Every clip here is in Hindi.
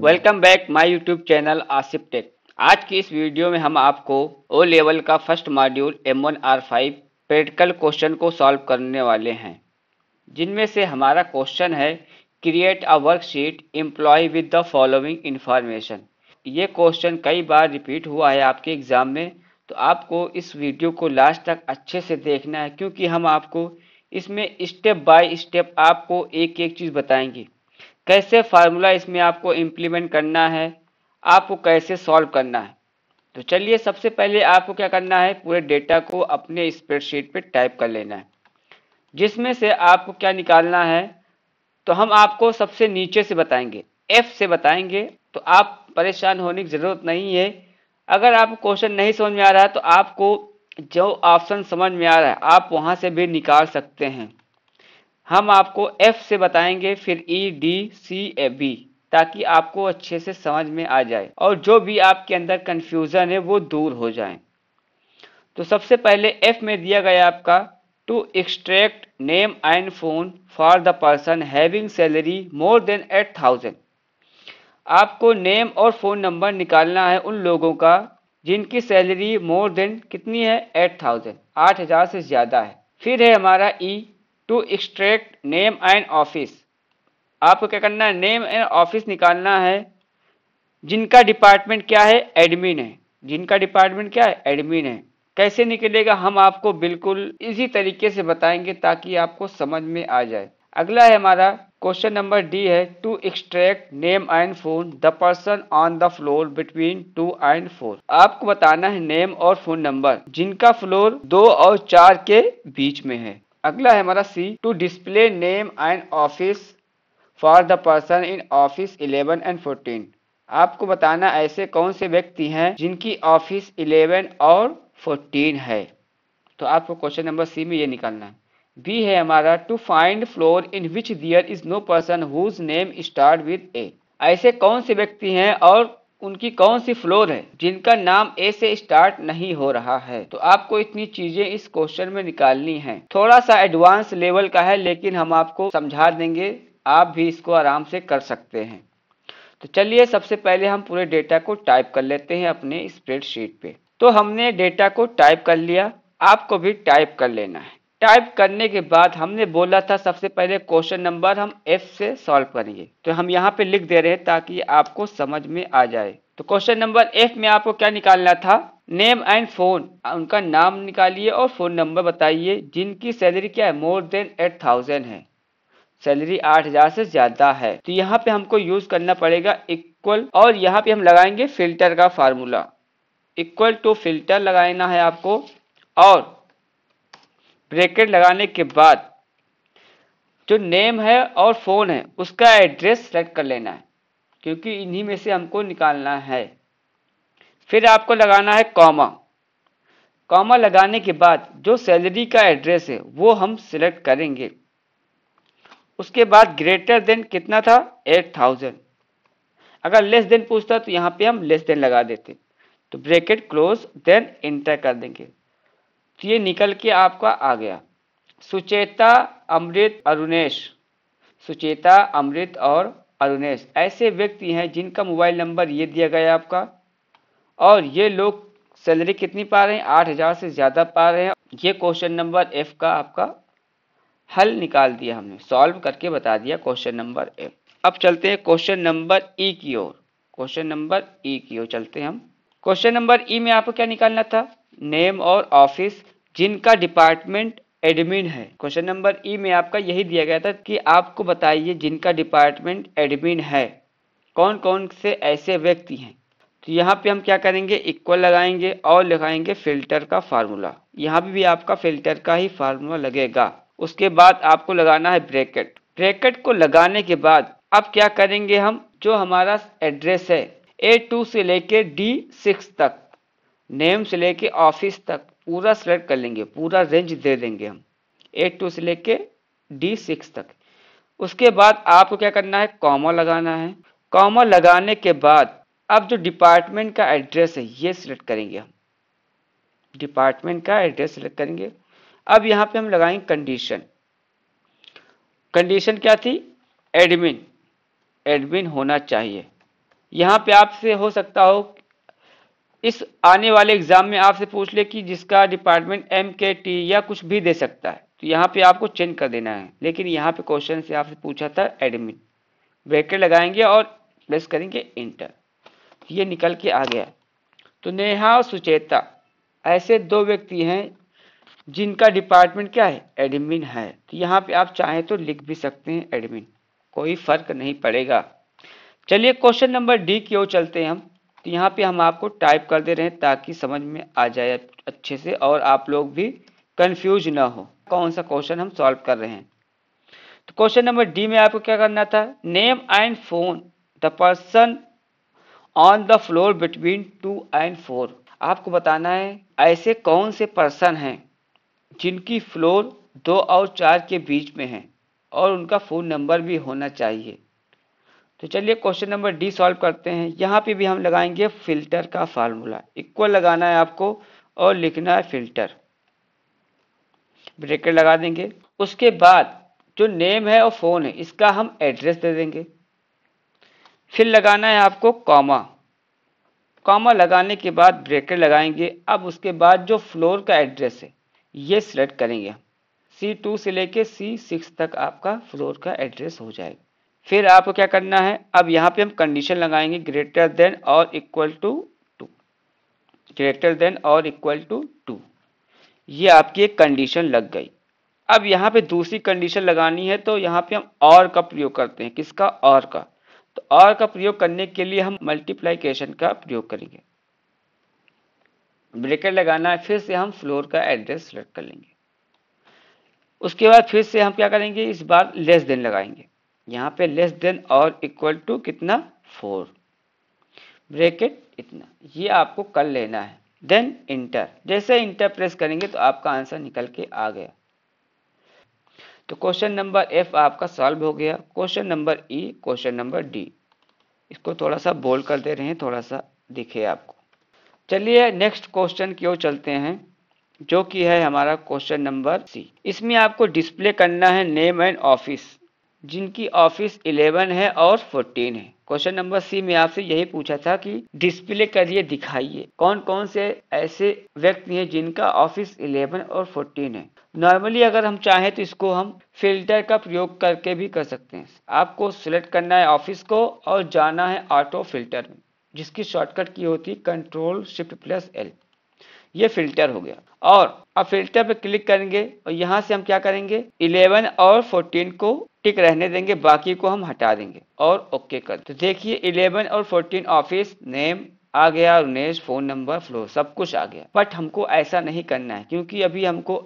Welcome back my YouTube channel Asif tech. आज की इस वीडियो में हम आपको ओ लेवल का first module M1R5 practical question को सॉल्व करने वाले हैं, जिनमें से हमारा क्वेश्चन है create a worksheet employ with the following information. ये क्वेश्चन कई बार रिपीट हुआ है आपके एग्जाम में, तो आपको इस वीडियो को लास्ट तक अच्छे से देखना है, क्योंकि हम आपको इसमें स्टेप बाय स्टेप आपको एक एक चीज़ बताएंगे। कैसे फार्मूला इसमें आपको इम्प्लीमेंट करना है, आपको कैसे सॉल्व करना है। तो चलिए, सबसे पहले आपको क्या करना है, पूरे डेटा को अपने स्प्रेडशीट पे टाइप कर लेना है, जिसमें से आपको क्या निकालना है। तो हम आपको सबसे नीचे से बताएंगे, एफ से बताएंगे, तो आप परेशान होने की ज़रूरत नहीं है। अगर आपको क्वेश्चन नहीं समझ में आ रहा है तो आपको जो ऑप्शन समझ में आ रहा है आप वहाँ से भी निकाल सकते हैं। हम आपको F से बताएंगे, फिर E, D, C, B, ताकि आपको अच्छे से समझ में आ जाए और जो भी आपके अंदर कंफ्यूजन है वो दूर हो जाए। तो सबसे पहले F में दिया गया आपका to extract name and phone for the person having salary more than 8,000। आपको नेम और फोन नंबर निकालना है उन लोगों का जिनकी सैलरी मोर देन कितनी है, 8,000, 8,000 से ज़्यादा है। फिर है हमारा E, to extract name and office. आपको क्या करना है, नेम एंड ऑफिस निकालना है जिनका डिपार्टमेंट क्या है, एडमिन है। जिनका डिपार्टमेंट क्या है, एडमिन है। कैसे निकलेगा हम आपको बिल्कुल इसी तरीके से बताएंगे ताकि आपको समझ में आ जाए। अगला है हमारा क्वेश्चन नंबर डी है to extract name and phone the person on the floor between 2 and 4। आपको बताना है नेम और फोन नंबर जिनका फ्लोर 2 और 4 के बीच में है। अगला है हमारा C two display name and office for the person in office 11 and 14। आपको बताना ऐसे कौन से व्यक्ति हैं जिनकी ऑफिस 11 और 14 है। तो आपको क्वेश्चन नंबर सी में ये निकालना है। बी है हमारा to find floor in which there is no person whose name start with A. ऐसे कौन से व्यक्ति हैं और उनकी कौन सी फ्लोर है जिनका नाम ए से स्टार्ट नहीं हो रहा है। तो आपको इतनी चीजें इस क्वेश्चन में निकालनी है। थोड़ा सा एडवांस लेवल का है, लेकिन हम आपको समझा देंगे, आप भी इसको आराम से कर सकते हैं। तो चलिए, सबसे पहले हम पूरे डेटा को टाइप कर लेते हैं अपने स्प्रेडशीट पे। तो हमने डेटा को टाइप कर लिया, आपको भी टाइप कर लेना है। टाइप करने के बाद हमने बोला था सबसे पहले क्वेश्चन नंबर हम F से सॉल्व करेंगे, तो हम यहाँ पे लिख दे रहे हैं ताकि आपको समझ में आ जाए। तो क्वेश्चन नंबर F में आपको क्या निकालना था, नेम एंड फोन, उनका नाम निकालिए और फोन नंबर बताइए जिनकी सैलरी क्या है, मोर देन 8,000 है, सैलरी 8,000 से ज्यादा है। तो यहाँ पे हमको यूज करना पड़ेगा इक्वल, और यहाँ पे हम लगाएंगे फिल्टर का फार्मूला। इक्वल टू फिल्टर लगाना है आपको, और ब्रैकेट लगाने के बाद जो नेम है और फोन है उसका एड्रेस सेलेक्ट कर लेना है, क्योंकि इन्हीं में से हमको निकालना है। फिर आपको लगाना है कॉमा। कॉमा लगाने के बाद जो सैलरी का एड्रेस है वो हम सिलेक्ट करेंगे। उसके बाद ग्रेटर देन कितना था, 8,000। अगर लेस देन पूछता तो यहाँ पे हम लेस देन लगा देते। तो ब्रैकेट क्लोज, देन एंटर कर देंगे। तो ये निकल के आपका आ गया, सुचेता, अमृत, अरुणेश। सुचेता, अमृत और अरुणेश ऐसे व्यक्ति हैं जिनका मोबाइल नंबर ये दिया गया आपका, और ये लोग सैलरी कितनी पा रहे हैं, 8,000 से ज़्यादा पा रहे हैं। ये क्वेश्चन नंबर F का आपका हल निकाल दिया हमने, सॉल्व करके बता दिया क्वेश्चन नंबर F। अब चलते हैं क्वेश्चन नंबर E की ओर। क्वेश्चन नंबर E की ओर चलते हैं हम। क्वेश्चन नंबर E में आपको क्या निकालना था, नेम और ऑफिस जिनका डिपार्टमेंट एडमिन है। क्वेश्चन नंबर ई में आपका यही दिया गया था कि आपको बताइए जिनका डिपार्टमेंट एडमिन है कौन कौन से ऐसे व्यक्ति हैं। तो यहाँ पे हम क्या करेंगे, इक्वल लगाएंगे और लगाएंगे फिल्टर का फार्मूला। यहाँ पे भी आपका फिल्टर का ही फार्मूला लगेगा। उसके बाद आपको लगाना है ब्रैकेट। ब्रैकेट को लगाने के बाद अब क्या करेंगे, हम जो हमारा एड्रेस है A2 से लेके D6 तक, नेम से लेके ऑफिस तक पूरा सेलेक्ट कर लेंगे, पूरा रेंज दे देंगे हम A2 से लेके D6 तक। उसके बाद आपको क्या करना है, कॉमा लगाना है। कॉमा लगाने के बाद अब जो डिपार्टमेंट का एड्रेस है ये सिलेक्ट करेंगे हम, डिपार्टमेंट का एड्रेस सिलेक्ट करेंगे। अब यहाँ पे हम लगाएंगे कंडीशन। कंडीशन क्या थी, एडमिन, एडमिन होना चाहिए। यहाँ पे आपसे हो सकता हो इस आने वाले एग्जाम में आपसे पूछ ले कि जिसका डिपार्टमेंट MKT या कुछ भी दे सकता है, तो यहाँ पे आपको चेंज कर देना है। लेकिन यहाँ पे क्वेश्चन से आपसे पूछा था एडमिन, ब्रैकेट लगाएंगे और प्रेस करेंगे इंटर, ये निकल के आ गया। तो नेहा और सुचेता ऐसे दो व्यक्ति हैं जिनका डिपार्टमेंट क्या है, एडमिन है। तो यहाँ पे आप चाहें तो लिख भी सकते हैं एडमिन, कोई फर्क नहीं पड़ेगा। चलिए क्वेश्चन नंबर डी की ओर चलते हैं हम। तो यहाँ पे हम आपको टाइप कर दे रहे हैं ताकि समझ में आ जाए अच्छे से और आप लोग भी कंफ्यूज ना हो कौन सा क्वेश्चन हम सॉल्व कर रहे हैं। तो क्वेश्चन नंबर डी में आपको क्या करना था, name and phone the person on the floor between 2 and 4। आपको बताना है ऐसे कौन से पर्सन हैं जिनकी फ्लोर 2 और 4 के बीच में है और उनका फोन नंबर भी होना चाहिए। तो चलिए क्वेश्चन नंबर डी सॉल्व करते हैं। यहाँ पे भी हम लगाएंगे फिल्टर का फार्मूला, इक्वल लगाना है आपको और लिखना है फिल्टर, ब्रैकेट लगा देंगे। उसके बाद जो नेम है और फोन है इसका हम एड्रेस दे देंगे। फिर लगाना है आपको कॉमा, कॉमा लगाने के बाद ब्रैकेट लगाएंगे। अब उसके बाद जो फ्लोर का एड्रेस है ये सिलेक्ट करेंगे, C2 से लेके C6 तक आपका फ्लोर का एड्रेस हो जाएगा। फिर आपको क्या करना है, अब यहाँ पे हम कंडीशन लगाएंगे ग्रेटर देन और इक्वल टू 2, ग्रेटर देन और इक्वल टू 2, ये आपकी एक कंडीशन लग गई। अब यहाँ पे दूसरी कंडीशन लगानी है तो यहाँ पे हम और का प्रयोग करते हैं, किसका, और का। तो और का प्रयोग करने के लिए हम मल्टीप्लिकेशन का प्रयोग करेंगे, ब्रैकेट लगाना है। फिर से हम फ्लोर का एड्रेस सेलेक्ट कर लेंगे। उसके बाद फिर से हम क्या करेंगे, इस बार लेस देन लगाएंगे, यहाँ पे लेस देन और इक्वल टू कितना, 4, ब्रैकेट इतना, ये आपको कर लेना है। देन इंटर, जैसे इंटर प्रेस करेंगे तो आपका आंसर निकल के आ गया। तो क्वेश्चन नंबर एफ आपका सॉल्व हो गया। क्वेश्चन नंबर ई, क्वेश्चन नंबर डी, इसको थोड़ा सा बोल्ड कर दे रहे हैं, थोड़ा सा दिखे आपको। चलिए नेक्स्ट क्वेश्चन की ओर चलते हैं जो कि है हमारा क्वेश्चन नंबर सी। इसमें आपको डिस्प्ले करना है नेम एंड ऑफिस जिनकी ऑफिस 11 है और 14 है। क्वेश्चन नंबर सी में आपसे यही पूछा था कि डिस्प्ले करिए, दिखाइए कौन कौन से ऐसे व्यक्ति हैं जिनका ऑफिस 11 और 14 है। नॉर्मली अगर हम चाहें तो इसको हम फिल्टर का प्रयोग करके भी कर सकते हैं। आपको सिलेक्ट करना है ऑफिस को और जाना है ऑटो फिल्टर में, जिसकी शॉर्टकट की होती है Ctrl+Shift+L, ये फिल्टर हो गया। और अब फिल्टर पे क्लिक करेंगे और यहाँ से हम क्या करेंगे, 11 और 14 को टिक रहने देंगे, बाकी को हम हटा देंगे और ओके कर। तो देखिए 11 और 14 ऑफिस नेम आ गया, उमेश, फोन नंबर, फ्लोर, सब कुछ आ गया। बट हमको ऐसा नहीं करना है क्योंकि अभी हमको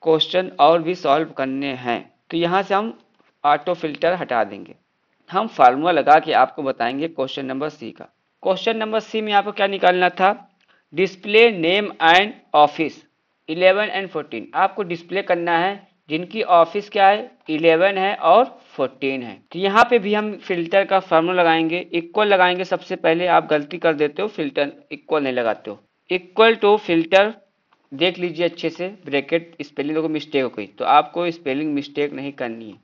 क्वेश्चन और भी सॉल्व करने हैं। तो यहाँ से हम ऑटो फिल्टर हटा देंगे। हम फार्मूला लगा के आपको बताएंगे क्वेश्चन नंबर सी का। क्वेश्चन नंबर सी में आपको क्या निकालना था, display name and office 11 and 14। आपको डिस्प्ले करना है जिनकी ऑफिस क्या है, 11 है और 14 है। तो यहाँ पे भी हम फिल्टर का फार्मूला लगाएंगे, इक्वल लगाएंगे। सबसे पहले आप गलती कर देते हो, फिल्टर इक्वल नहीं लगाते हो, इक्वल टू फिल्टर देख लीजिए अच्छे से, ब्रैकेट स्पेलिंग को मिस्टेक हो गई तो आपको स्पेलिंग मिस्टेक नहीं करनी है।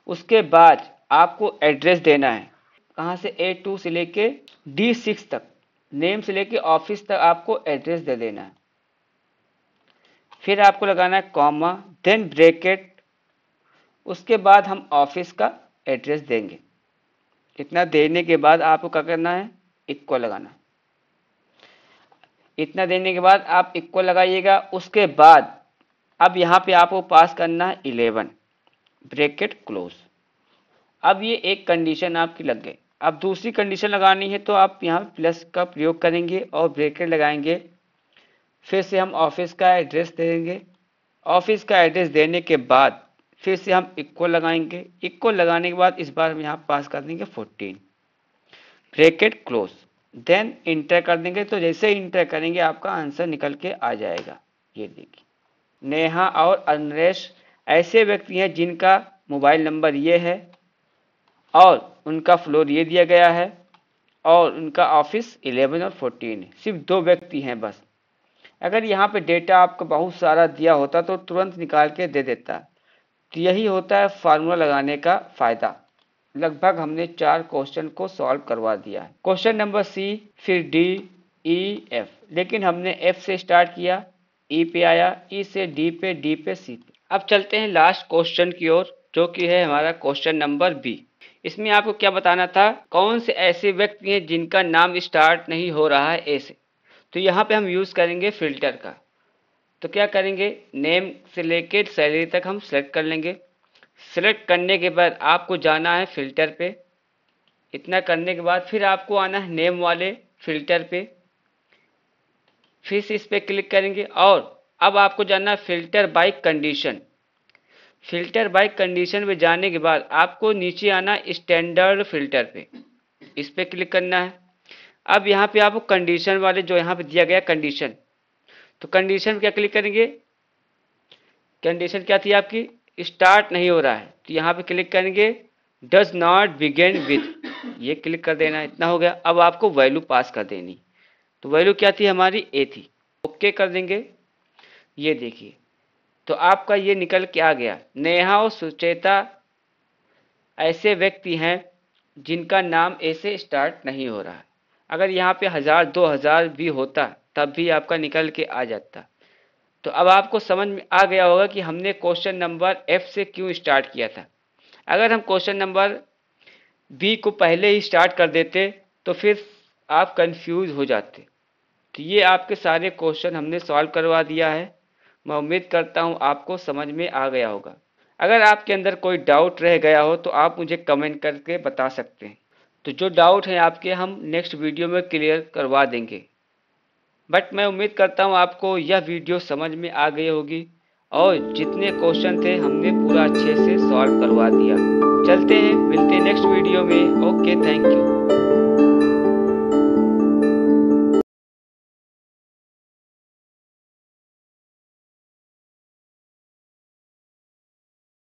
उसके बाद आपको एड्रेस देना है, कहाँ से, A2 से लेके D6 तक, नेम से लेके ऑफिस तक आपको एड्रेस दे देना है। फिर आपको लगाना है कॉमा, देन ब्रैकेट, उसके बाद हम ऑफिस का एड्रेस देंगे। इतना देने के बाद आपको क्या करना है, इक्वल लगाना। इतना देने के बाद आप इक्वल लगाइएगा। उसके बाद अब यहाँ पे आपको पास करना है 11, ब्रैकेट क्लोज। अब ये एक कंडीशन आपकी लग गई। अब दूसरी कंडीशन लगानी है तो आप यहाँ प्लस का प्रयोग करेंगे और ब्रैकेट लगाएंगे। फिर से हम ऑफिस का एड्रेस देंगे। ऑफिस का एड्रेस देने के बाद फिर से हम इक्वल लगाएंगे। इक्वल लगाने के बाद इस बार हम यहाँ पास कर देंगे 14, ब्रैकेट क्लोज, देन इंटर कर देंगे। तो जैसे इंटर करेंगे आपका आंसर निकल के आ जाएगा। ये देखिए, नेहा और अनरेश ऐसे व्यक्ति हैं जिनका मोबाइल नंबर ये है और उनका फ्लोर ये दिया गया है और उनका ऑफिस 11 और 14 है। सिर्फ दो व्यक्ति हैं बस। अगर यहाँ पे डेटा आपको बहुत सारा दिया होता तो तुरंत निकाल के दे देता। तो यही होता है फार्मूला लगाने का फ़ायदा। लगभग हमने 4 क्वेश्चन को सॉल्व करवा दिया है। क्वेश्चन नंबर सी, फिर डी, ई, एफ, लेकिन हमने एफ से स्टार्ट किया, ई पे आया, ई से डी पे, डी पे सी पे। अब चलते हैं लास्ट क्वेश्चन की ओर, जो कि है हमारा क्वेश्चन नंबर बी। इसमें आपको क्या बताना था, कौन से ऐसे व्यक्ति हैं जिनका नाम स्टार्ट नहीं हो रहा है ए से। तो यहाँ पे हम यूज करेंगे फिल्टर का। तो क्या करेंगे, नेम से लेकर सैलरी तक हम सेलेक्ट कर लेंगे। सेलेक्ट करने के बाद आपको जाना है फिल्टर पे। इतना करने के बाद फिर आपको आना है नेम वाले फिल्टर पे, फिर से इस पे क्लिक करेंगे और अब आपको जाना है filter by condition. Filter by condition में जाने के बाद आपको नीचे आना स्टैंडर्ड फिल्टर पे, इस पे क्लिक करना है। अब यहाँ पे आपको कंडीशन वाले जो यहाँ पे दिया गया कंडीशन, तो कंडीशन क्या क्लिक करेंगे, कंडीशन क्या थी आपकी, स्टार्ट नहीं हो रहा है, तो यहाँ पे क्लिक करेंगे डज नॉट बिगिन विद, ये क्लिक कर देना। इतना हो गया। अब आपको वैल्यू पास कर देनी, तो वैल्यू क्या थी हमारी, ए थी। ओके कर देंगे। ये देखिए, तो आपका ये निकल के आ गया, नेहा और सुचेता ऐसे व्यक्ति हैं जिनका नाम ए से स्टार्ट नहीं हो रहा है। अगर यहाँ पे 1000 2000 भी होता तब भी आपका निकल के आ जाता। तो अब आपको समझ में आ गया होगा कि हमने क्वेश्चन नंबर एफ से क्यों स्टार्ट किया था। अगर हम क्वेश्चन नंबर बी को पहले ही स्टार्ट कर देते तो फिर आप कंफ्यूज हो जाते। तो ये आपके सारे क्वेश्चन हमने सॉल्व करवा दिया है। मैं उम्मीद करता हूँ आपको समझ में आ गया होगा। अगर आपके अंदर कोई डाउट रह गया हो तो आप मुझे कमेंट करके बता सकते हैं। तो जो डाउट हैं आपके हम नेक्स्ट वीडियो में क्लियर करवा देंगे। बट मैं उम्मीद करता हूँ आपको यह वीडियो समझ में आ गई होगी और जितने क्वेश्चन थे हमने पूरा अच्छे से सॉल्व करवा दिया। चलते हैं, मिलते हैं नेक्स्ट वीडियो में। Okay, thank you.